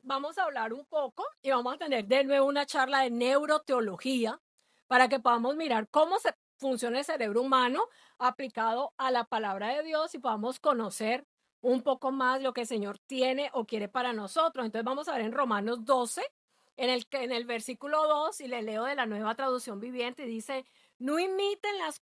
vamos a hablar un poco y vamos a tener de nuevo una charla de neuroteología para que podamos mirar cómo funciona el cerebro humano aplicado a la palabra de Dios y podamos conocer un poco más lo que el Señor tiene o quiere para nosotros. Entonces vamos a ver en Romanos 12, en el versículo 2, y le leo de la Nueva Traducción Viviente, y dice: no imiten las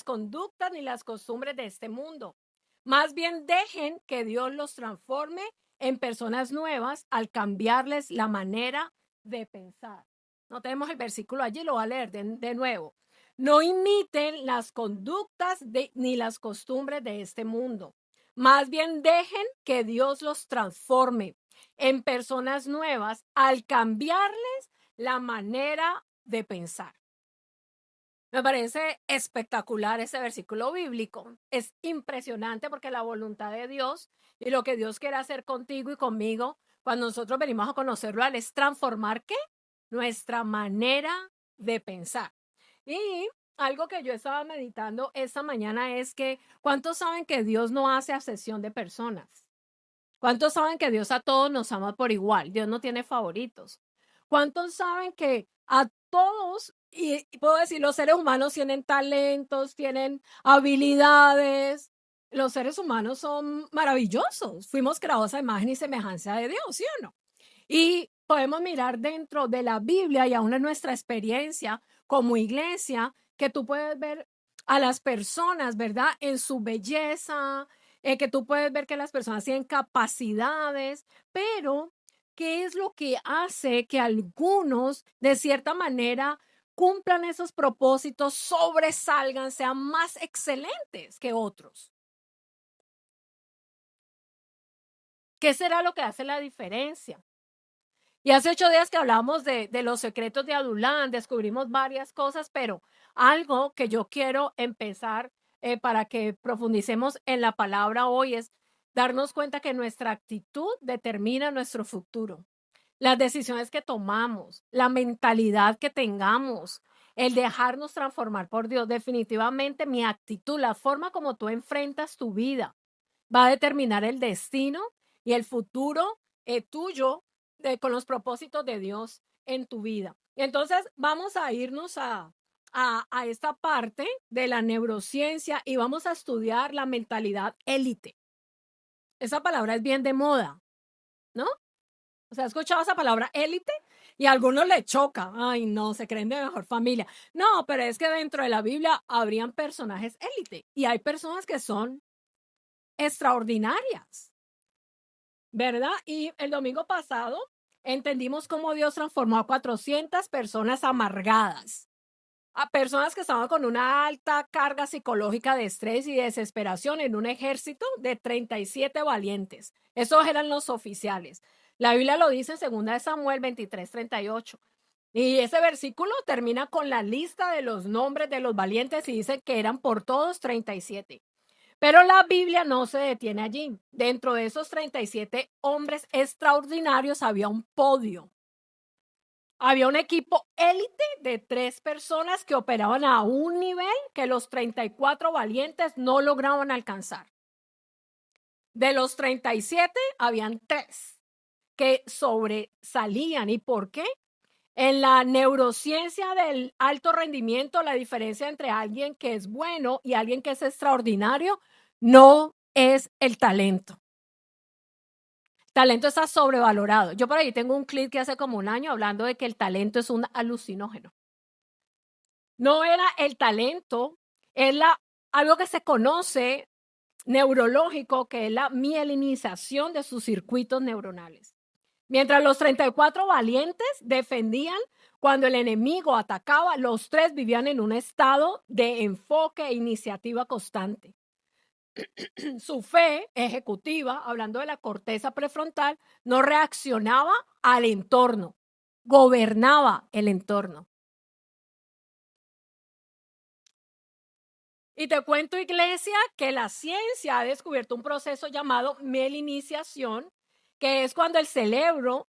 conductas ni las costumbres de este mundo. Más bien dejen que Dios los transforme en personas nuevas al cambiarles la manera de pensar. No tenemos el versículo allí, lo voy a leer de nuevo. No imiten las conductas ni las costumbres de este mundo. Más bien dejen que Dios los transforme en personas nuevas al cambiarles la manera de pensar. Me parece espectacular ese versículo bíblico. Es impresionante porque la voluntad de Dios y lo que Dios quiere hacer contigo y conmigo cuando nosotros venimos a conocerlo es transformar ¿qué? Nuestra manera de pensar. Y algo que yo estaba meditando esta mañana es que ¿cuántos saben que Dios no hace acepción de personas? ¿Cuántos saben que Dios a todos nos ama por igual? Dios no tiene favoritos. ¿Cuántos saben que a todos, y puedo decir, los seres humanos tienen talentos, tienen habilidades? Los seres humanos son maravillosos. Fuimos creados a imagen y semejanza de Dios, ¿sí o no? Y podemos mirar dentro de la Biblia y aún en nuestra experiencia como iglesia, que tú puedes ver a las personas, ¿verdad? En su belleza, que tú puedes ver que las personas tienen capacidades, pero ¿qué es lo que hace que algunos, de cierta manera, cumplan esos propósitos, sobresalgan, sean más excelentes que otros? ¿Qué será lo que hace la diferencia? Y hace 8 días que hablamos de los secretos de Adulán, descubrimos varias cosas, pero algo que yo quiero empezar para que profundicemos en la palabra hoy es darnos cuenta que nuestra actitud determina nuestro futuro. Las decisiones que tomamos, la mentalidad que tengamos, el dejarnos transformar por Dios, definitivamente mi actitud, la forma como tú enfrentas tu vida, va a determinar el destino y el futuro tuyo con los propósitos de Dios en tu vida. Entonces, vamos a irnos a esta parte de la neurociencia y vamos a estudiar la mentalidad élite. Esa palabra es bien de moda, ¿no? O sea, ¿has escuchado esa palabra élite? Y a algunos le choca. Ay, no, se creen de mejor familia. No, pero es que dentro de la Biblia habrían personajes élite y hay personas que son extraordinarias, ¿verdad? Y el domingo pasado entendimos cómo Dios transformó a 400 personas amargadas, a personas que estaban con una alta carga psicológica de estrés y desesperación en un ejército de 37 valientes. Esos eran los oficiales. La Biblia lo dice en 2 Samuel 23:38. Y ese versículo termina con la lista de los nombres de los valientes y dice que eran por todos 37. Pero la Biblia no se detiene allí. Dentro de esos 37 hombres extraordinarios había un podio. Había un equipo élite de 3 personas que operaban a un nivel que los 34 valientes no lograban alcanzar. De los 37, habían 3 que sobresalían. ¿Y por qué? En la neurociencia del alto rendimiento, la diferencia entre alguien que es bueno y alguien que es extraordinario no es el talento. Talento está sobrevalorado. Yo por ahí tengo un clip que hace como un año hablando de que el talento es un alucinógeno. No era el talento, es algo que se conoce neurológico, que es la mielinización de sus circuitos neuronales. Mientras los 34 valientes defendían, cuando el enemigo atacaba, los 3 vivían en un estado de enfoque e iniciativa constante. Su fe ejecutiva, hablando de la corteza prefrontal, no reaccionaba al entorno, gobernaba el entorno. Y te cuento, iglesia, que la ciencia ha descubierto un proceso llamado mielinización, que es cuando el cerebro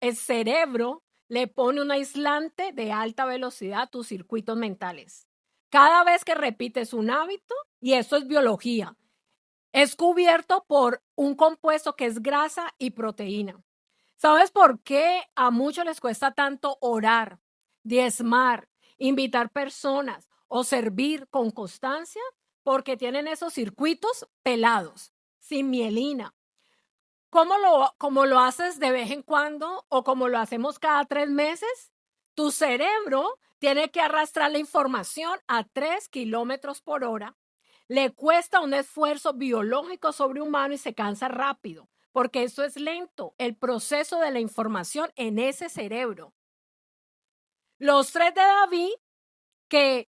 le pone un aislante de alta velocidad a tus circuitos mentales. Cada vez que repites un hábito, y esto es biología, es cubierto por un compuesto que es grasa y proteína. ¿Sabes por qué a muchos les cuesta tanto orar, diezmar, invitar personas o servir con constancia? Porque tienen esos circuitos pelados, sin mielina. Como lo haces de vez en cuando o como lo hacemos cada 3 meses? Tu cerebro tiene que arrastrar la información a 3 kilómetros por hora. Le cuesta un esfuerzo biológico sobrehumano y se cansa rápido, porque eso es lento, el proceso de la información en ese cerebro. Los 3 de David que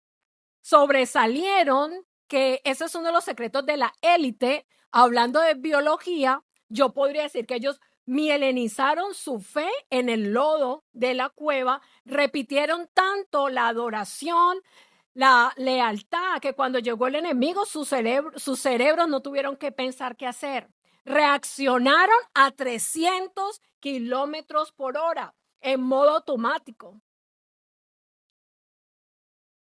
sobresalieron, que ese es uno de los secretos de la élite, hablando de biología, yo podría decir que ellos mielinizaron su fe en el lodo de la cueva, repitieron tanto la adoración, la lealtad, que cuando llegó el enemigo, sus cerebros no tuvieron que pensar qué hacer. Reaccionaron a 300 kilómetros por hora en modo automático.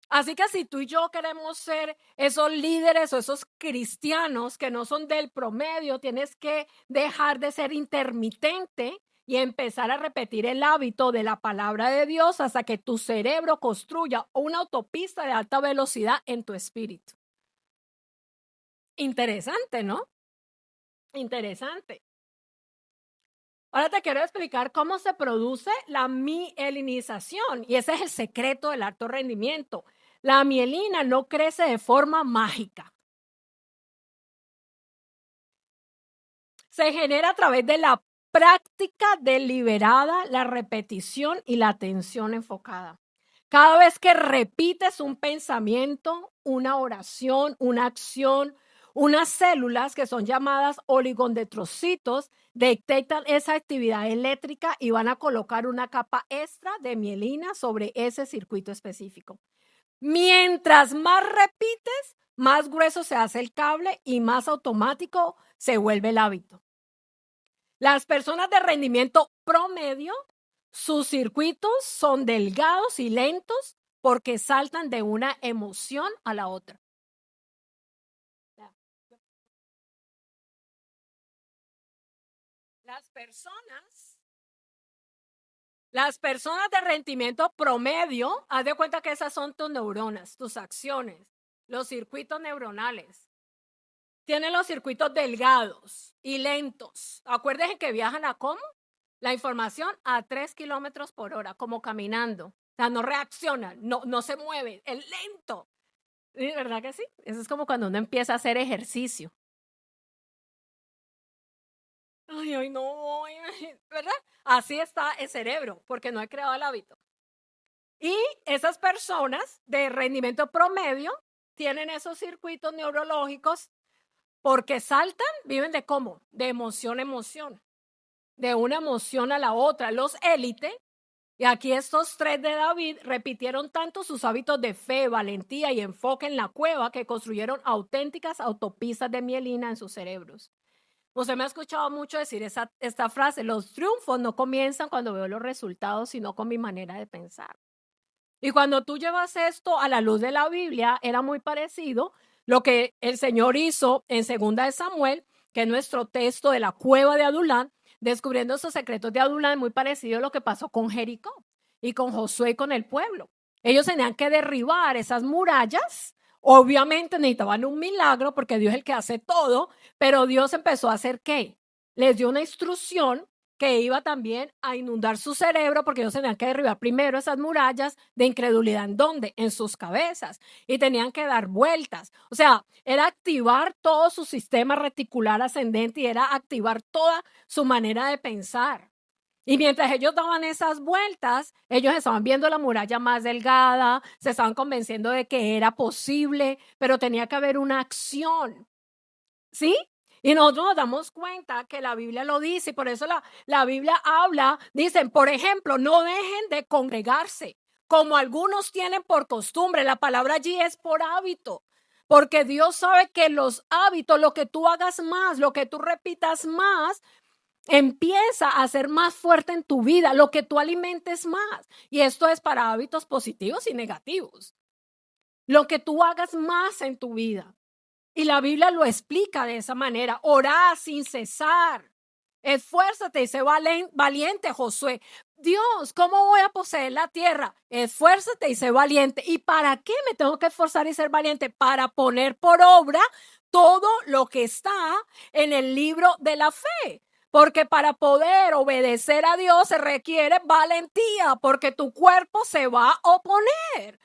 Así que si tú y yo queremos ser esos líderes o esos cristianos que no son del promedio, tienes que dejar de ser intermitente y empezar a repetir el hábito de la palabra de Dios hasta que tu cerebro construya una autopista de alta velocidad en tu espíritu. Interesante, ¿no? Interesante. Ahora te quiero explicar cómo se produce la mielinización y ese es el secreto del alto rendimiento. La mielina no crece de forma mágica. Se genera a través de la práctica deliberada, la repetición y la atención enfocada. Cada vez que repites un pensamiento, una oración, una acción, unas células que son llamadas oligodendrocitos detectan esa actividad eléctrica y van a colocar una capa extra de mielina sobre ese circuito específico. Mientras más repites, más grueso se hace el cable y más automático se vuelve el hábito. Las personas de rendimiento promedio, sus circuitos son delgados y lentos porque saltan de una emoción a la otra. Las personas de rendimiento promedio, haz de cuenta que esas son tus neuronas, tus acciones, los circuitos neuronales. Tienen los circuitos delgados y lentos. Acuérdense que viajan a cómo? La información a 3 kilómetros por hora, como caminando. O sea, no reaccionan, no se mueven, es lento. ¿Verdad que sí? Eso es como cuando uno empieza a hacer ejercicio. Ay, no, ¿verdad? Así está el cerebro, porque no he creado el hábito. Y esas personas de rendimiento promedio tienen esos circuitos neurológicos porque saltan, viven de cómo, de emoción a emoción, de una emoción a la otra. Los élites, y aquí estos 3 de David repitieron tanto sus hábitos de fe, valentía y enfoque en la cueva que construyeron auténticas autopistas de mielina en sus cerebros. Usted me ha escuchado mucho decir esta frase: los triunfos no comienzan cuando veo los resultados, sino con mi manera de pensar. Y cuando tú llevas esto a la luz de la Biblia, era muy parecido lo que el Señor hizo en 2 de Samuel, que es nuestro texto de la cueva de Adulán, descubriendo esos secretos de Adulán, muy parecido a lo que pasó con Jericó y con Josué y con el pueblo. Ellos tenían que derribar esas murallas. Obviamente necesitaban un milagro porque Dios es el que hace todo, pero Dios empezó a hacer ¿qué? Les dio una instrucción que iba también a inundar su cerebro porque ellos tenían que derribar primero esas murallas de incredulidad. ¿En dónde? En sus cabezas. Y tenían que dar vueltas. O sea, era activar todo su sistema reticular ascendente y era activar toda su manera de pensar. Y mientras ellos daban esas vueltas, ellos estaban viendo la muralla más delgada, se estaban convenciendo de que era posible, pero tenía que haber una acción. ¿Sí? Y nosotros nos damos cuenta que la Biblia lo dice y por eso la Biblia habla, dicen, por ejemplo, no dejen de congregarse, como algunos tienen por costumbre. La palabra allí es por hábito, porque Dios sabe que los hábitos, lo que tú hagas más, lo que tú repitas más, empieza a ser más fuerte en tu vida, lo que tú alimentes más. Y esto es para hábitos positivos y negativos. Lo que tú hagas más en tu vida. Y la Biblia lo explica de esa manera. Orad sin cesar. Esfuérzate y sé valiente, Josué. Dios, ¿cómo voy a poseer la tierra? Esfuérzate y sé valiente. ¿Y para qué me tengo que esforzar y ser valiente? Para poner por obra todo lo que está en el libro de la fe. Porque para poder obedecer a Dios se requiere valentía, porque tu cuerpo se va a oponer.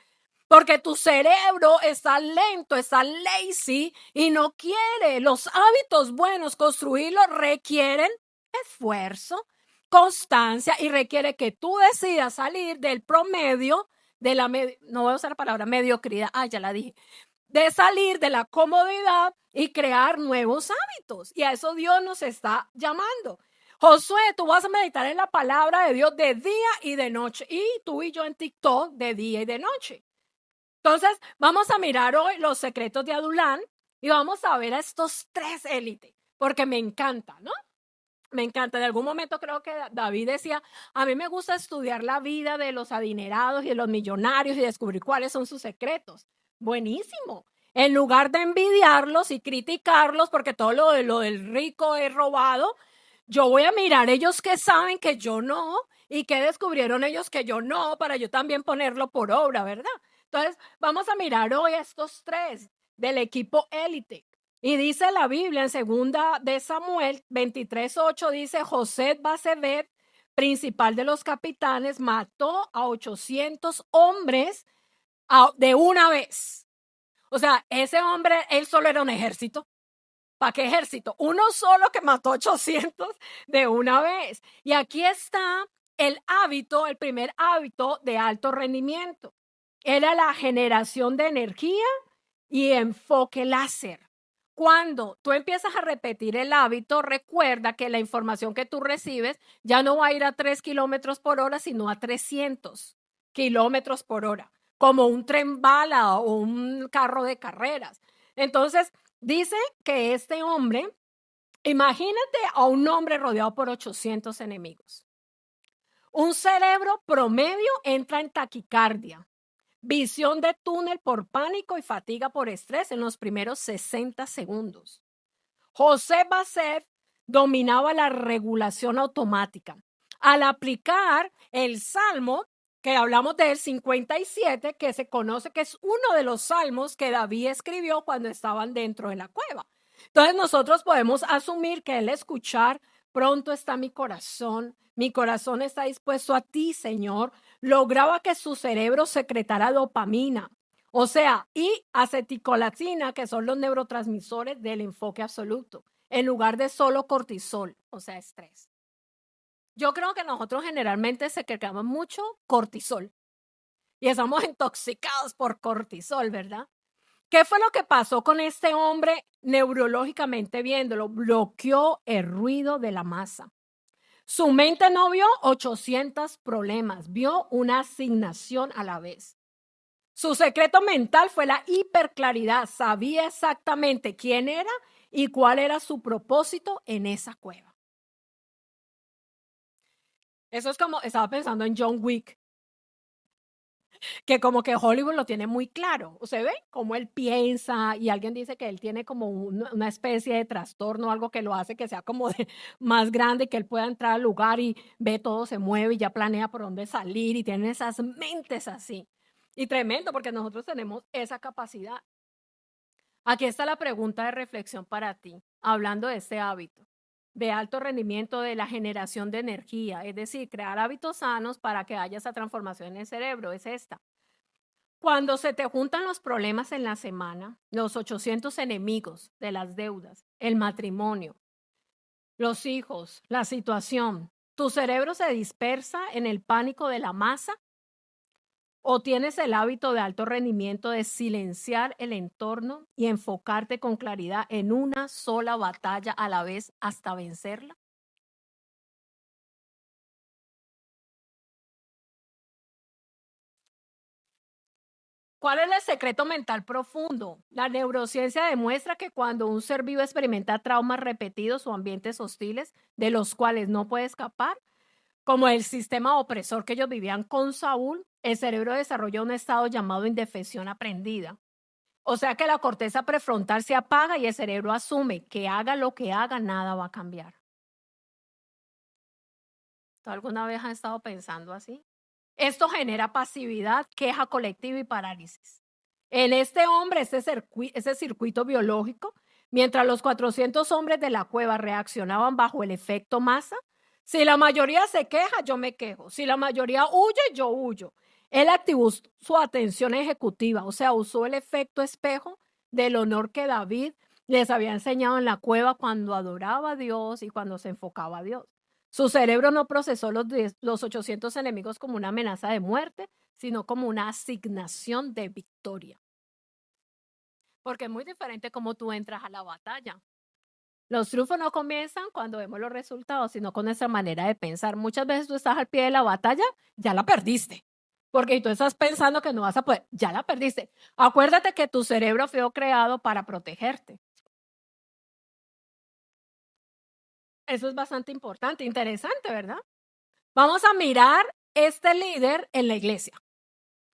Porque tu cerebro está lento, está lazy y no quiere. Los hábitos buenos, construirlos requieren esfuerzo, constancia y requiere que tú decidas salir del promedio de la, no voy a usar la palabra mediocridad, ya la dije, de salir de la comodidad y crear nuevos hábitos. Y a eso Dios nos está llamando. Josué, tú vas a meditar en la palabra de Dios de día y de noche. Y tú y yo en TikTok de día y de noche. Entonces, vamos a mirar hoy los secretos de Adulán y vamos a ver a estos tres élites, porque me encanta, ¿no? Me encanta. En algún momento creo que David decía, a mí me gusta estudiar la vida de los adinerados y de los millonarios y descubrir cuáles son sus secretos. Buenísimo. En lugar de envidiarlos y criticarlos porque todo lo del rico es robado, yo voy a mirar ellos que saben que yo no y que descubrieron ellos que yo no para yo también ponerlo por obra, ¿verdad? Entonces, vamos a mirar hoy a estos tres del equipo élite. Y dice la Biblia en segunda de Samuel 23:8, dice José Basebet, principal de los capitanes, mató a 800 hombres de una vez. O sea, ese hombre, él solo era un ejército. ¿Para qué ejército? Uno solo que mató 800 de una vez. Y aquí está el hábito, el primer hábito de alto rendimiento. Era la generación de energía y enfoque láser. Cuando tú empiezas a repetir el hábito, recuerda que la información que tú recibes ya no va a ir a 3 kilómetros por hora, sino a 300 kilómetros por hora, como un tren bala o un carro de carreras. Entonces, dice que este hombre, imagínate a un hombre rodeado por 800 enemigos. Un cerebro promedio entra en taquicardia, visión de túnel por pánico y fatiga por estrés en los primeros 60 segundos. José Basset dominaba la regulación automática. Al aplicar el salmo, que hablamos del 57, que se conoce que es uno de los salmos que David escribió cuando estaban dentro de la cueva. Entonces nosotros podemos asumir que él escuchar, pronto está mi corazón está dispuesto a ti, Señor, lograba que su cerebro secretara dopamina, o sea, y acetilcolina, que son los neurotransmisores del enfoque absoluto, en lugar de solo cortisol, o sea, estrés. Yo creo que nosotros generalmente secretamos mucho cortisol y estamos intoxicados por cortisol, ¿verdad? ¿Qué fue lo que pasó con este hombre neurológicamente viéndolo? Bloqueó el ruido de la masa. Su mente no vio 800 problemas, vio una asignación a la vez. Su secreto mental fue la hiperclaridad. Sabía exactamente quién era y cuál era su propósito en esa cueva. Eso es como, estaba pensando en John Wick, que como que Hollywood lo tiene muy claro. ¿Se ve? Cómo él piensa y alguien dice que él tiene como una especie de trastorno, algo que lo hace que sea como más grande, que él pueda entrar al lugar y ve todo se mueve y ya planea por dónde salir y tiene esas mentes así. Y tremendo porque nosotros tenemos esa capacidad. Aquí está la pregunta de reflexión para ti, hablando de este hábito de alto rendimiento de la generación de energía, es decir, crear hábitos sanos para que haya esa transformación en el cerebro, es esta. Cuando se te juntan los problemas en la semana, los 800 enemigos de las deudas, el matrimonio, los hijos, la situación, ¿tu cerebro se dispersa en el pánico de la masa? ¿O tienes el hábito de alto rendimiento de silenciar el entorno y enfocarte con claridad en una sola batalla a la vez hasta vencerla? ¿Cuál es el secreto mental profundo? La neurociencia demuestra que cuando un ser vivo experimenta traumas repetidos o ambientes hostiles de los cuales no puede escapar, como el sistema opresor que ellos vivían con Saúl, el cerebro desarrolla un estado llamado indefensión aprendida. O sea que la corteza prefrontal se apaga y el cerebro asume que haga lo que haga, nada va a cambiar. ¿Tú alguna vez has estado pensando así? Esto genera pasividad, queja colectiva y parálisis. En este hombre, ese circuito biológico, mientras los 400 hombres de la cueva reaccionaban bajo el efecto masa, si la mayoría se queja, yo me quejo. Si la mayoría huye, yo huyo. Él activó su atención ejecutiva, o sea, usó el efecto espejo del honor que David les había enseñado en la cueva cuando adoraba a Dios y cuando se enfocaba a Dios. Su cerebro no procesó los 800 enemigos como una amenaza de muerte, sino como una asignación de victoria. Porque es muy diferente como tú entras a la batalla. Los triunfos no comienzan cuando vemos los resultados, sino con nuestra manera de pensar. Muchas veces tú estás al pie de la batalla, ya la perdiste. Porque tú estás pensando que no vas a poder, ya la perdiste. Acuérdate que tu cerebro fue creado para protegerte. Eso es bastante importante, interesante, ¿verdad? Vamos a mirar este líder en la iglesia.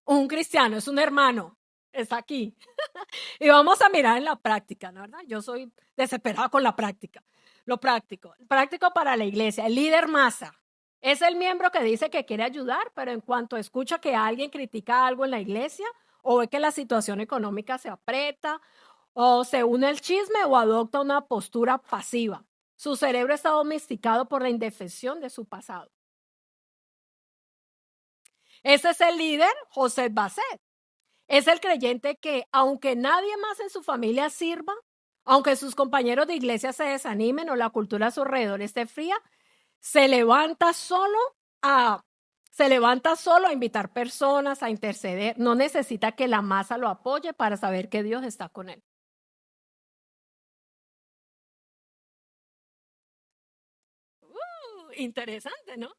Un cristiano, es un hermano, está aquí. Y vamos a mirar en la práctica, ¿no? ¿Verdad? Yo soy desesperada con la práctica. Lo práctico para la iglesia. El líder masa es el miembro que dice que quiere ayudar, pero en cuanto escucha que alguien critica algo en la iglesia o ve que la situación económica se aprieta o se une al chisme o adopta una postura pasiva. Su cerebro está domesticado por la indefensión de su pasado. Ese es el líder, José Basset. Es el creyente que, aunque nadie más en su familia sirva, aunque sus compañeros de iglesia se desanimen o la cultura a su alrededor esté fría, se levanta solo a invitar personas, a interceder. No necesita que la masa lo apoye para saber que Dios está con él. Interesante, ¿no?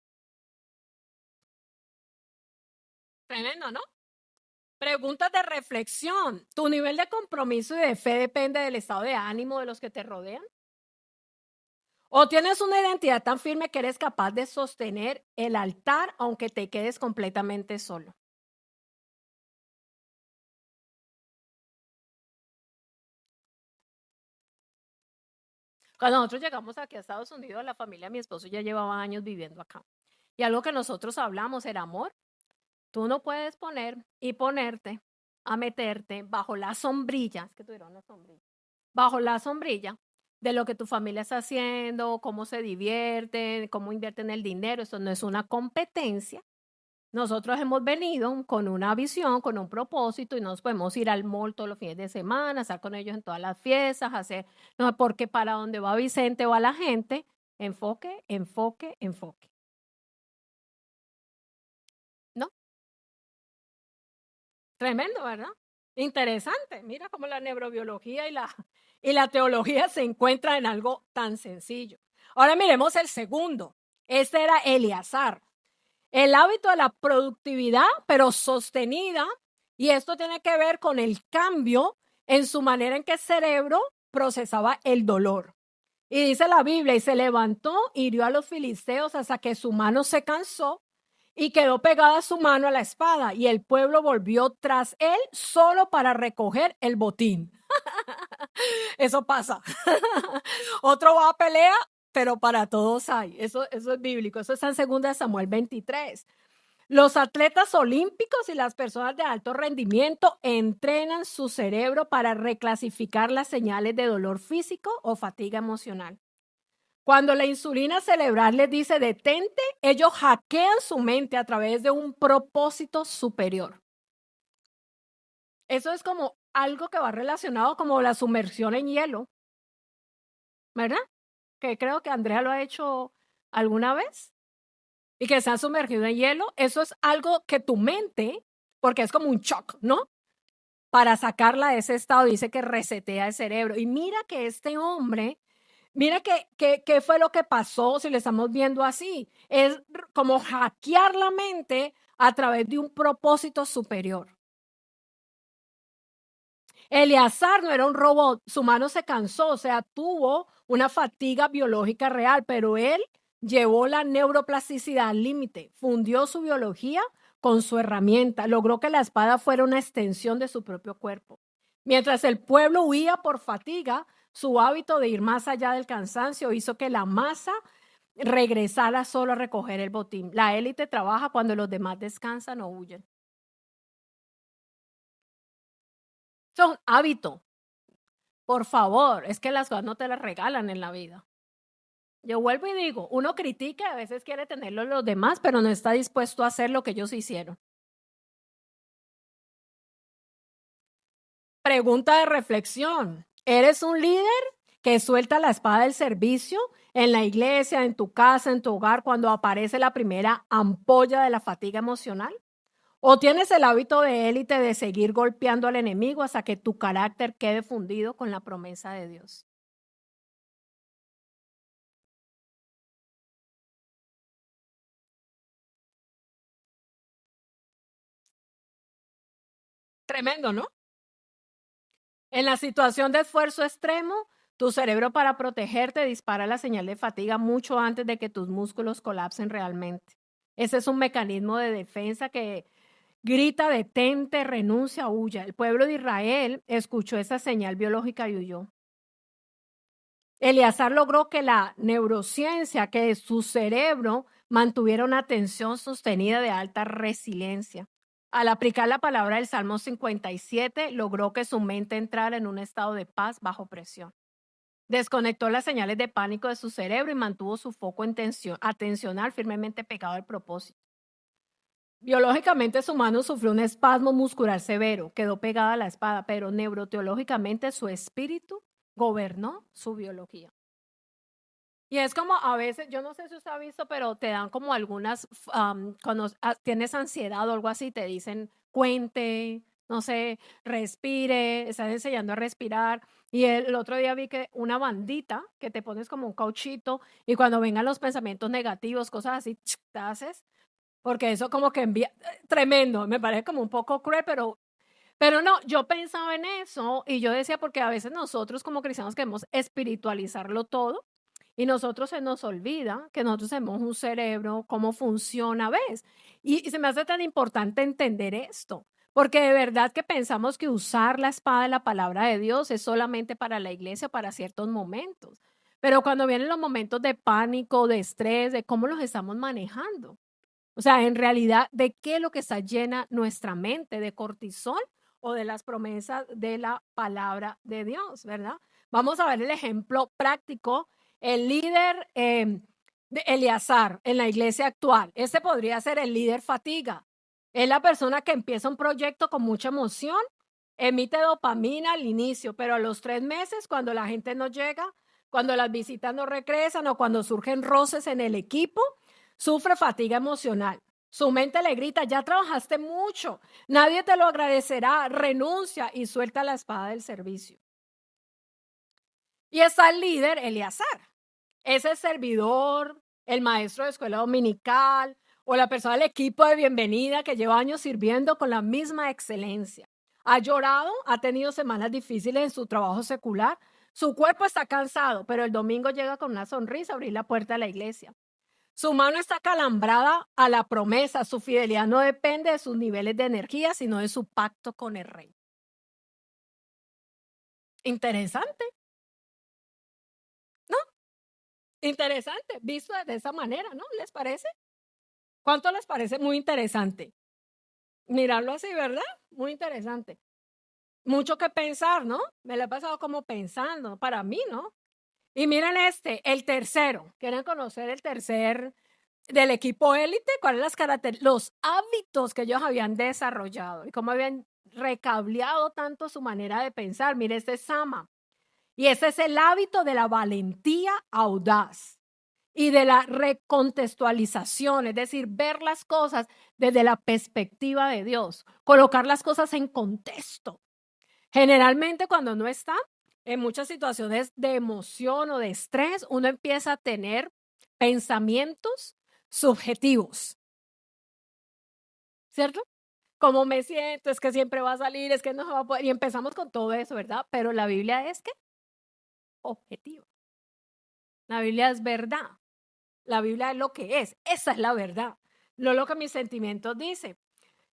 Tremendo, ¿no? Preguntas de reflexión. ¿Tu nivel de compromiso y de fe depende del estado de ánimo de los que te rodean? ¿O tienes una identidad tan firme que eres capaz de sostener el altar aunque te quedes completamente solo? Cuando nosotros llegamos aquí a Estados Unidos, la familia de mi esposo ya llevaba años viviendo acá. Y algo que nosotros hablamos era amor. Tú no puedes ponerte a meterte bajo la sombrilla, es que tuvieron una sombrilla, bajo la sombrilla de lo que tu familia está haciendo, cómo se divierten, cómo invierten el dinero. Eso no es una competencia. Nosotros hemos venido con una visión, con un propósito y nos podemos ir al mall todos los fines de semana, estar con ellos en todas las fiestas, hacer, no, porque para donde va Vicente va la gente, enfoque, enfoque, enfoque. ¿No? Tremendo, ¿verdad? Interesante. Mira cómo la neurobiología y la teología se encuentran en algo tan sencillo. Ahora miremos el segundo. Este era Eleazar. El hábito de la productividad, pero sostenida, y esto tiene que ver con el cambio en su manera en que el cerebro procesaba el dolor. Y dice la Biblia, y se levantó, hirió a los filisteos hasta que su mano se cansó y quedó pegada su mano a la espada, y el pueblo volvió tras él solo para recoger el botín. Eso pasa. Otro va a pelea, pero para todos hay. Eso es bíblico. Eso está en 2 Samuel 23. Los atletas olímpicos y las personas de alto rendimiento entrenan su cerebro para reclasificar las señales de dolor físico o fatiga emocional. Cuando la insulina cerebral les dice detente, ellos hackean su mente a través de un propósito superior. Eso es como algo que va relacionado como la sumersión en hielo, ¿verdad? Que creo que Andrea lo ha hecho alguna vez y que se ha sumergido en hielo. Eso es algo que tu mente, porque es como un shock, ¿no? Para sacarla de ese estado, dice que resetea el cerebro. Y mira que este hombre, mira qué fue lo que pasó, si le estamos viendo así. Es como hackear la mente a través de un propósito superior. Eleazar no era un robot, su mano se cansó, o sea, tuvo una fatiga biológica real, pero él llevó la neuroplasticidad al límite, fundió su biología con su herramienta, logró que la espada fuera una extensión de su propio cuerpo. Mientras el pueblo huía por fatiga, su hábito de ir más allá del cansancio hizo que la masa regresar a solo a recoger el botín. La élite trabaja cuando los demás descansan o huyen. Son hábito. Por favor, es que las cosas no te las regalan en la vida. Yo vuelvo y digo, uno critica, a veces quiere tenerlo los demás, pero no está dispuesto a hacer lo que ellos hicieron. Pregunta de reflexión. ¿Eres un líder que suelta la espada del servicio en la iglesia, en tu casa, en tu hogar, cuando aparece la primera ampolla de la fatiga emocional? ¿O tienes el hábito de élite de seguir golpeando al enemigo hasta que tu carácter quede fundido con la promesa de Dios? Tremendo, ¿no? En la situación de esfuerzo extremo, tu cerebro para protegerte dispara la señal de fatiga mucho antes de que tus músculos colapsen realmente. Ese es un mecanismo de defensa que grita, detente, renuncia, huya. El pueblo de Israel escuchó esa señal biológica y huyó. Eleazar logró que la neurociencia, que su cerebro mantuviera una atención sostenida de alta resiliencia. Al aplicar la palabra del Salmo 57, logró que su mente entrara en un estado de paz bajo presión. Desconectó las señales de pánico de su cerebro y mantuvo su foco atencional firmemente pegado al propósito. Biológicamente su mano sufrió un espasmo muscular severo, quedó pegada a la espada, pero neuroteológicamente su espíritu gobernó su biología. Y es como a veces, yo no sé si usted ha visto, pero te dan como algunas, cuando tienes ansiedad o algo así, te dicen cuente, no sé, respire, estás enseñando a respirar. Y el otro día vi que una bandita que te pones como un cauchito y cuando vengan los pensamientos negativos, cosas así, te haces, porque eso como que envía, tremendo, me parece como un poco cruel, pero no, yo pensaba en eso y yo decía, porque a veces nosotros como cristianos queremos espiritualizarlo todo y nosotros se nos olvida que nosotros tenemos un cerebro, cómo funciona, ¿ves? Y se me hace tan importante entender esto, porque de verdad que pensamos que usar la espada de la palabra de Dios es solamente para la iglesia, para ciertos momentos. Pero cuando vienen los momentos de pánico, de estrés, de cómo los estamos manejando. O sea, en realidad, ¿de qué es lo que está llena nuestra mente? ¿De cortisol o de las promesas de la palabra de Dios, verdad? Vamos a ver el ejemplo práctico. El líder de Eleazar en la iglesia actual, este podría ser el líder fatiga. Es la persona que empieza un proyecto con mucha emoción, emite dopamina al inicio, pero a los 3 meses, cuando la gente no llega, cuando las visitas no regresan o cuando surgen roces en el equipo, sufre fatiga emocional. Su mente le grita, ya trabajaste mucho, nadie te lo agradecerá, renuncia y suelta la espada del servicio. Y está el líder, Eleazar, ese servidor, el maestro de escuela dominical o la persona del equipo de bienvenida que lleva años sirviendo con la misma excelencia. Ha llorado, ha tenido semanas difíciles en su trabajo secular, su cuerpo está cansado, pero el domingo llega con una sonrisa a abrir la puerta de la iglesia. Su mano está calambrada a la promesa. Su fidelidad no depende de sus niveles de energía, sino de su pacto con el rey. Interesante, ¿no? Interesante, visto de esa manera, ¿no? ¿Les parece? ¿Cuánto les parece muy interesante? Mirarlo así, ¿verdad? Muy interesante. Mucho que pensar, ¿no? Me lo he pasado como pensando, para mí, ¿no? Y miren este, el tercero. ¿Quieren conocer el tercer del equipo élite? ¿Cuáles las características, los hábitos que ellos habían desarrollado y cómo habían recableado tanto su manera de pensar? Mire, este es Sama. Y ese es el hábito de la valentía audaz y de la recontextualización, es decir, ver las cosas desde la perspectiva de Dios, colocar las cosas en contexto. Generalmente cuando no está en muchas situaciones de emoción o de estrés, uno empieza a tener pensamientos subjetivos, ¿cierto? ¿Cómo me siento? Es que siempre va a salir, es que no se va a poder. Y empezamos con todo eso, ¿verdad? Pero la Biblia es que objetiva. La Biblia es verdad. La Biblia es lo que es. Esa es la verdad. No lo que mis sentimientos dicen.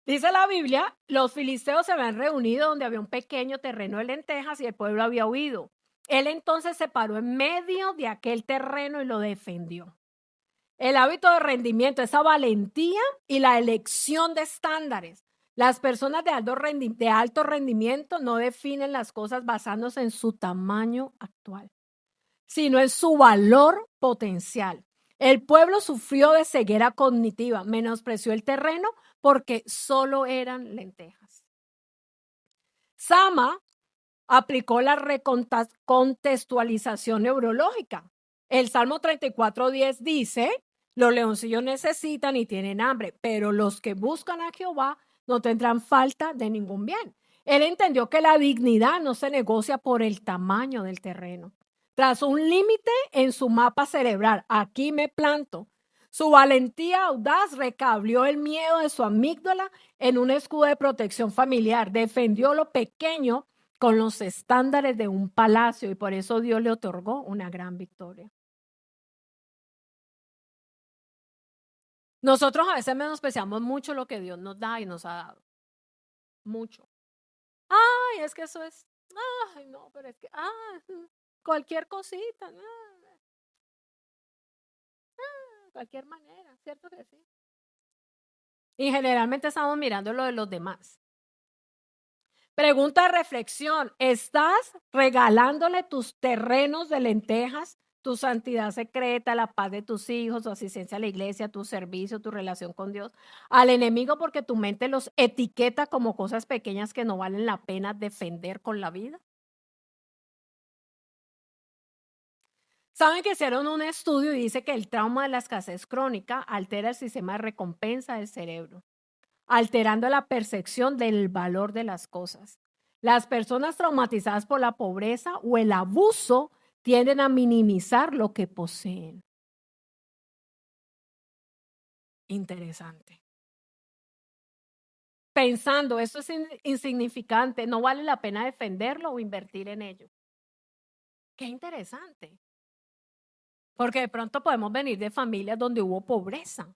Dice la Biblia, los filisteos se habían reunido donde había un pequeño terreno de lentejas y el pueblo había huido. Él entonces se paró en medio de aquel terreno y lo defendió. El hábito de rendimiento, esa valentía y la elección de estándares. Las personas de alto rendimiento no definen las cosas basándose en su tamaño actual, sino en su valor potencial. El pueblo sufrió de ceguera cognitiva, menospreció el terreno porque solo eran lentejas. Sama aplicó la recontextualización neurológica. El Salmo 34:10 dice, los leoncillos necesitan y tienen hambre, pero los que buscan a Jehová no tendrán falta de ningún bien. Él entendió que la dignidad no se negocia por el tamaño del terreno. Tras un límite en su mapa cerebral, aquí me planto. Su valentía audaz recabrió el miedo de su amígdala en un escudo de protección familiar. Defendió lo pequeño con los estándares de un palacio y por eso Dios le otorgó una gran victoria. Nosotros a veces menospreciamos mucho lo que Dios nos da y nos ha dado. Mucho. Ay, es que eso es, ay, no, pero es que, cualquier cosita, cualquier manera, ¿cierto que sí? Y generalmente estamos mirando lo de los demás. Pregunta de reflexión, ¿estás regalándole tus terrenos de lentejas, tu santidad secreta, la paz de tus hijos, tu asistencia a la iglesia, tu servicio, tu relación con Dios, al enemigo porque tu mente los etiqueta como cosas pequeñas que no valen la pena defender con la vida? Saben que hicieron un estudio y dice que el trauma de la escasez crónica altera el sistema de recompensa del cerebro, alterando la percepción del valor de las cosas. Las personas traumatizadas por la pobreza o el abuso tienden a minimizar lo que poseen. Interesante. Pensando, esto es insignificante, no vale la pena defenderlo o invertir en ello. Qué interesante. Porque de pronto podemos venir de familias donde hubo pobreza.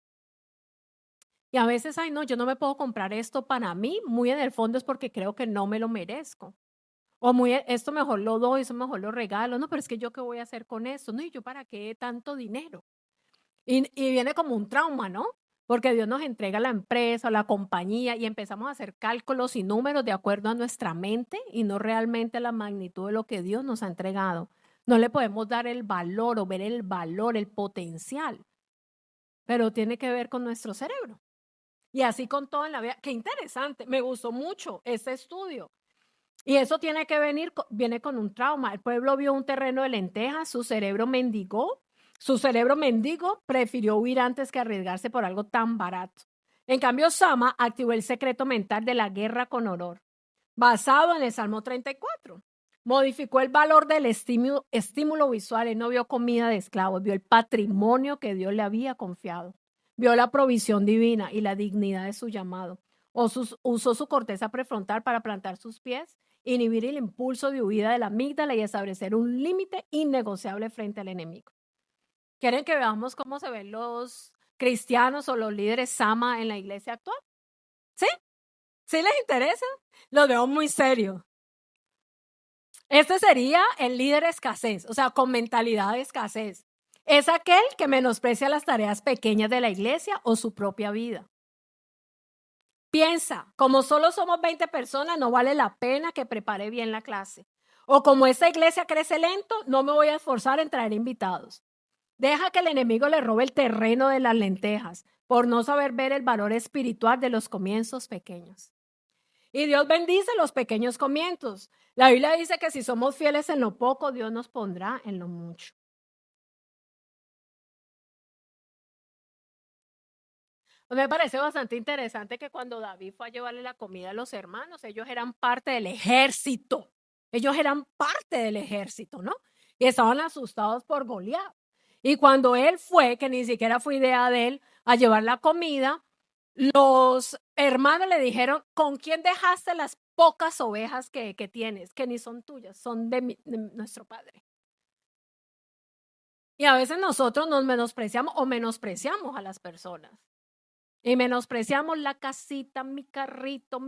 Y a veces, ay, no, yo no me puedo comprar esto para mí, muy en el fondo es porque creo que no me lo merezco. O muy, esto mejor lo doy, eso mejor lo regalo. No, pero es que yo qué voy a hacer con esto. No, y yo para qué tanto dinero. Y viene como un trauma, ¿no? Porque Dios nos entrega la empresa, la compañía y empezamos a hacer cálculos y números de acuerdo a nuestra mente y no realmente la magnitud de lo que Dios nos ha entregado. No le podemos dar el valor o ver el valor, el potencial, pero tiene que ver con nuestro cerebro. Y así con todo en la vida. Qué interesante, me gustó mucho este estudio. Y eso tiene que venir, viene con un trauma. El pueblo vio un terreno de lentejas, su cerebro mendigó. Su cerebro mendigo prefirió huir antes que arriesgarse por algo tan barato. En cambio, Sama activó el secreto mental de la guerra con horror, basado en el Salmo 34. Modificó el valor del estímulo visual. Él no vio comida de esclavos, vio el patrimonio que Dios le había confiado. Vio la provisión divina y la dignidad de su llamado. Usó su corteza prefrontal para plantar sus pies, inhibir el impulso de huida de la amígdala y establecer un límite innegociable frente al enemigo. ¿Quieren que veamos cómo se ven los cristianos o los líderes Sama en la iglesia actual? ¿Sí? ¿Sí les interesa? Lo veo muy serio. Este sería el líder escasez, o sea, con mentalidad de escasez. Es aquel que menosprecia las tareas pequeñas de la iglesia o su propia vida. Piensa, como solo somos 20 personas, no vale la pena que prepare bien la clase. O como esta iglesia crece lento, no me voy a esforzar en traer invitados. Deja que el enemigo le robe el terreno de las lentejas por no saber ver el valor espiritual de los comienzos pequeños. Y Dios bendice los pequeños comienzos. La Biblia dice que si somos fieles en lo poco, Dios nos pondrá en lo mucho. Me parece bastante interesante que cuando David fue a llevarle la comida a los hermanos, ellos eran parte del ejército. Ellos eran parte del ejército, ¿no? Y estaban asustados por Goliat. Y cuando él fue, que ni siquiera fue idea de él, a llevar la comida, los hermanos le dijeron, ¿con quién dejaste las pocas ovejas que tienes? Que ni son tuyas, son de nuestro padre. Y a veces nosotros nos menospreciamos o menospreciamos a las personas. Y menospreciamos la casita, mi carrito,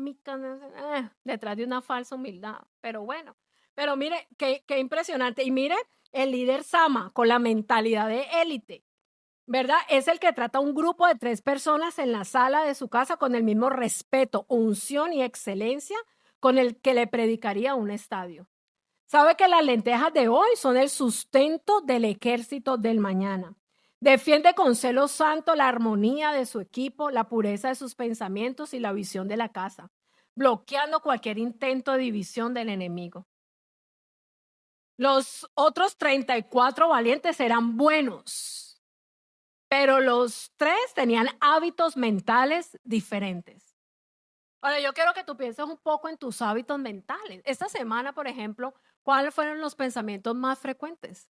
detrás de una falsa humildad. Pero bueno, pero mire, qué impresionante. Y mire, el líder Sama con la mentalidad de élite. ¿verdad? Es el que trata a un grupo de 3 personas en la sala de su casa con el mismo respeto, unción y excelencia con el que le predicaría a un estadio. Sabe que las lentejas de hoy son el sustento del ejército del mañana. Defiende con celo santo la armonía de su equipo, la pureza de sus pensamientos y la visión de la casa, bloqueando cualquier intento de división del enemigo. Los otros 34 valientes eran buenos, pero los 3 tenían hábitos mentales diferentes. Ahora, yo quiero que tú pienses un poco en tus hábitos mentales. Esta semana, por ejemplo, ¿cuáles fueron los pensamientos más frecuentes?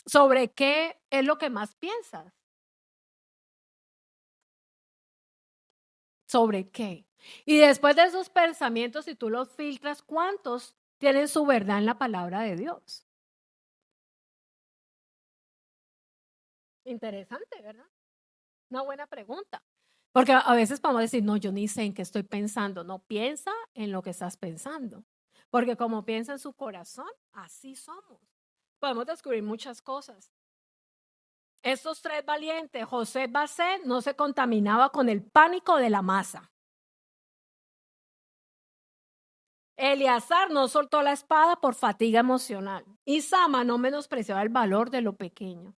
¿Sobre qué es lo que más piensas? ¿Sobre qué? Y después de esos pensamientos, si tú los filtras, ¿cuántos tienen su verdad en la palabra de Dios? Interesante, ¿verdad? Una buena pregunta. Porque a veces podemos decir, no, yo ni sé en qué estoy pensando. No, piensa en lo que estás pensando. Porque como piensa en su corazón, así somos. Podemos descubrir muchas cosas. Estos 3 valientes, José Basset no se contaminaba con el pánico de la masa. Eleazar no soltó la espada por fatiga emocional. Y Sama no menospreciaba el valor de lo pequeño.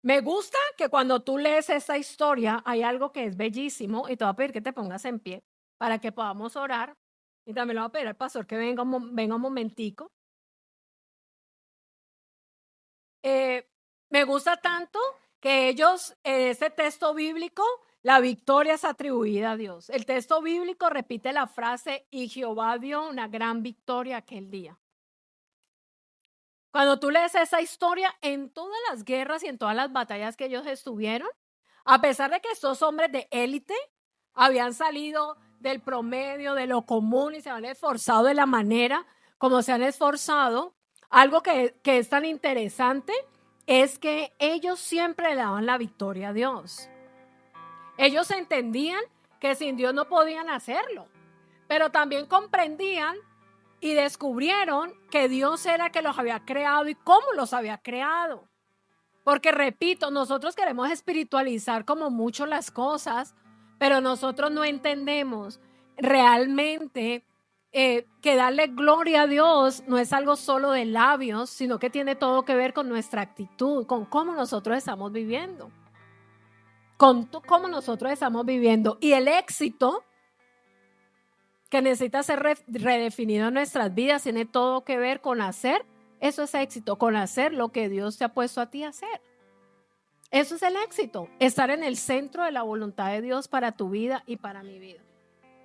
Me gusta que cuando tú lees esta historia hay algo que es bellísimo y te voy a pedir que te pongas en pie para que podamos orar. Y también le voy a pedir al pastor que venga un momentico. Me gusta tanto que ellos, ese texto bíblico, la victoria es atribuida a Dios. El texto bíblico repite la frase, y Jehová dio una gran victoria aquel día. Cuando tú lees esa historia, en todas las guerras y en todas las batallas que ellos estuvieron, a pesar de que estos hombres de élite habían salido del promedio, de lo común y se han esforzado de la manera como se han esforzado, algo que es tan interesante es que ellos siempre le daban la victoria a Dios. Ellos entendían que sin Dios no podían hacerlo, pero también comprendían y descubrieron que Dios era el que los había creado y cómo los había creado. Porque repito, nosotros queremos espiritualizar como mucho las cosas, pero nosotros no entendemos realmente que darle gloria a Dios no es algo solo de labios, sino que tiene todo que ver con nuestra actitud, con cómo nosotros estamos viviendo. Con cómo nosotros estamos viviendo. Y el éxito que necesita ser redefinido en nuestras vidas tiene todo que ver con hacer, eso es éxito, con hacer lo que Dios te ha puesto a ti a hacer. Eso es el éxito, estar en el centro de la voluntad de Dios para tu vida y para mi vida.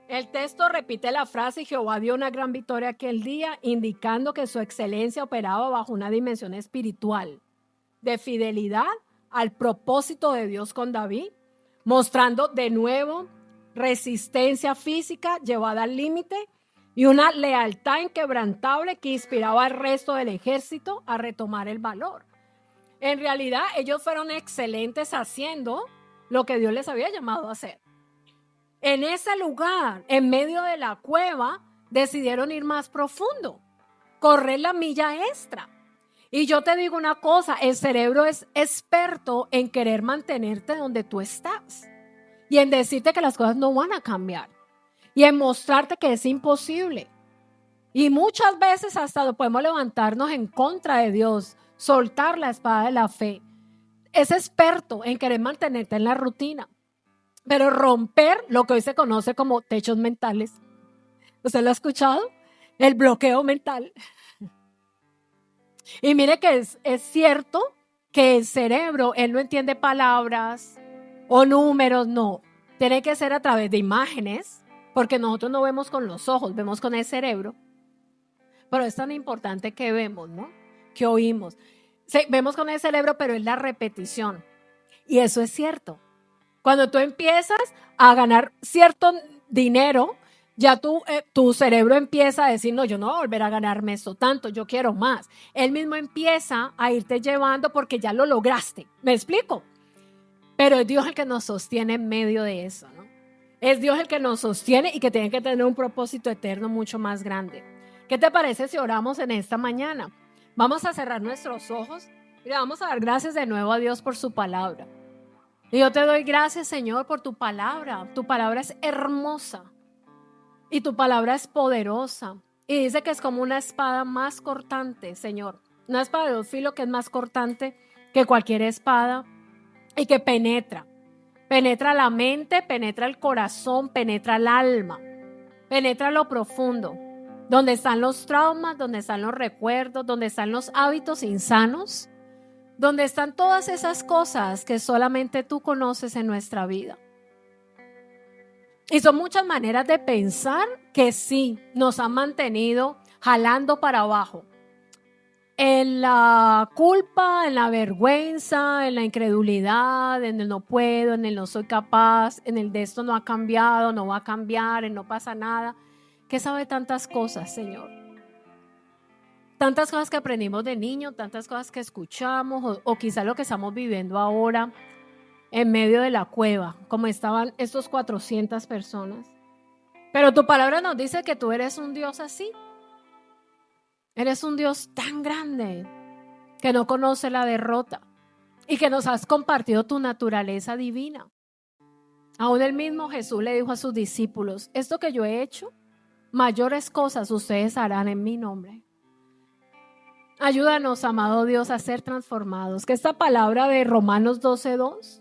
El texto repite la frase, Jehová dio una gran victoria aquel día, indicando que su excelencia operaba bajo una dimensión espiritual, de fidelidad al propósito de Dios con David, mostrando de nuevo resistencia física llevada al límite y una lealtad inquebrantable que inspiraba al resto del ejército a retomar el valor. En realidad, ellos fueron excelentes haciendo lo que Dios les había llamado a hacer. En ese lugar, en medio de la cueva, decidieron ir más profundo, correr la milla extra. Y yo te digo una cosa, el cerebro es experto en querer mantenerte donde tú estás y en decirte que las cosas no van a cambiar y en mostrarte que es imposible. Y muchas veces hasta podemos levantarnos en contra de Dios, soltar la espada de la fe. Es experto en querer mantenerte en la rutina, pero romper lo que hoy se conoce como techos mentales. ¿Usted lo ha escuchado? El bloqueo mental. Y mire que es cierto que el cerebro, él no entiende palabras o números, no. Tiene que ser a través de imágenes, porque nosotros no vemos con los ojos, vemos con el cerebro. Pero es tan importante que vemos, ¿no? Que oímos. Vemos con el cerebro, pero es la repetición. Y eso es cierto. Cuando tú empiezas a ganar cierto dinero, ya tu cerebro empieza a decir, no, yo no voy a volver a ganarme esto tanto, yo quiero más. Él mismo empieza a irte llevando porque ya lo lograste. ¿Me explico? Pero es Dios el que nos sostiene en medio de eso, ¿no? Es Dios el que nos sostiene y que tiene que tener un propósito eterno mucho más grande. ¿Qué te parece si oramos en esta mañana? Vamos a cerrar nuestros ojos y le vamos a dar gracias de nuevo a Dios por su palabra. Y yo te doy gracias, Señor, por tu palabra. Tu palabra es hermosa y tu palabra es poderosa. Y dice que es como una espada más cortante, Señor. Una espada de 2 filos que es más cortante que cualquier espada y que penetra. Penetra la mente, penetra el corazón, penetra el alma, penetra lo profundo. Donde están los traumas, donde están los recuerdos, donde están los hábitos insanos, donde están todas esas cosas que solamente tú conoces en nuestra vida. Y son muchas maneras de pensar que sí nos han mantenido jalando para abajo. En la culpa, en la vergüenza, en la incredulidad, en el no puedo, en el no soy capaz, en el de esto no ha cambiado, no va a cambiar, en no pasa nada. ¿Qué sabe tantas cosas, Señor? Tantas cosas que aprendimos de niño, tantas cosas que escuchamos o quizá lo que estamos viviendo ahora en medio de la cueva, como estaban estos 400 personas. Pero tu palabra nos dice que tú eres un Dios así. Eres un Dios tan grande que no conoce la derrota y que nos has compartido tu naturaleza divina. Aún el mismo Jesús le dijo a sus discípulos, esto que yo he hecho, mayores cosas ustedes harán en mi nombre. Ayúdanos, amado Dios, a ser transformados. Que esta palabra de Romanos 12:2,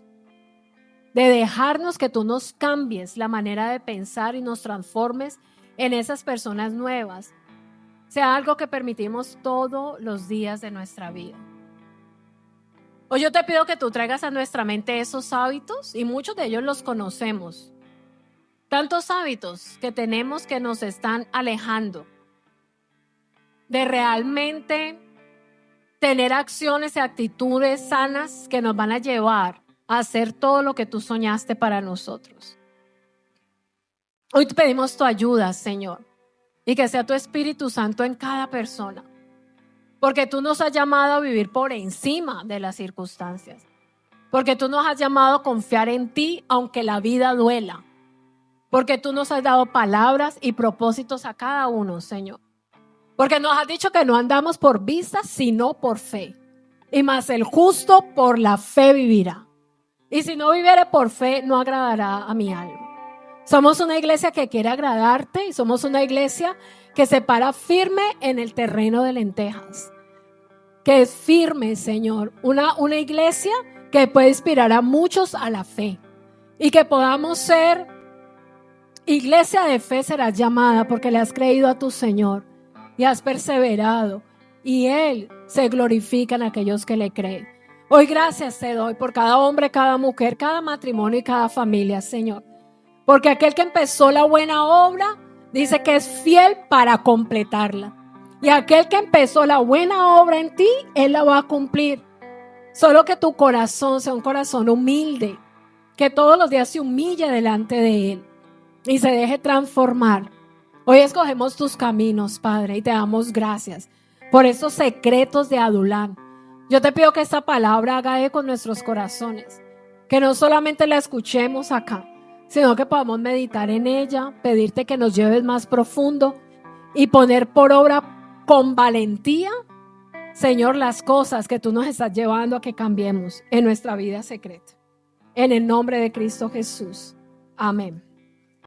de dejarnos que tú nos cambies la manera de pensar y nos transformes en esas personas nuevas, sea algo que permitimos todos los días de nuestra vida. Hoy yo te pido que tú traigas a nuestra mente esos hábitos y muchos de ellos los conocemos. Tantos hábitos que tenemos que nos están alejando de realmente tener acciones y actitudes sanas que nos van a llevar a hacer todo lo que tú soñaste para nosotros. Hoy te pedimos tu ayuda, Señor, y que sea tu Espíritu Santo en cada persona, porque tú nos has llamado a vivir por encima de las circunstancias, porque tú nos has llamado a confiar en ti aunque la vida duela, porque tú nos has dado palabras y propósitos a cada uno, Señor. Porque nos has dicho que no andamos por vista, sino por fe. Y más el justo por la fe vivirá. Y si no viviere por fe, no agradará a mi alma. Somos una iglesia que quiere agradarte y somos una iglesia que se para firme en el terreno de lentejas. Que es firme, Señor. Una iglesia que puede inspirar a muchos a la fe. Y que podamos ser iglesia de fe serás llamada porque le has creído a tu Señor. Y has perseverado y Él se glorifica en aquellos que le creen. Hoy gracias te doy por cada hombre, cada mujer, cada matrimonio y cada familia, Señor. Porque aquel que empezó la buena obra dice que es fiel para completarla. Y aquel que empezó la buena obra en ti, Él la va a cumplir. Solo que tu corazón sea un corazón humilde, que todos los días se humille delante de Él y se deje transformar. Hoy escogemos tus caminos, Padre, y te damos gracias por estos secretos de Adulán. Yo te pido que esta palabra haga eco en nuestros corazones, que no solamente la escuchemos acá, sino que podamos meditar en ella, pedirte que nos lleves más profundo y poner por obra con valentía, Señor, las cosas que tú nos estás llevando a que cambiemos en nuestra vida secreta. En el nombre de Cristo Jesús. Amén.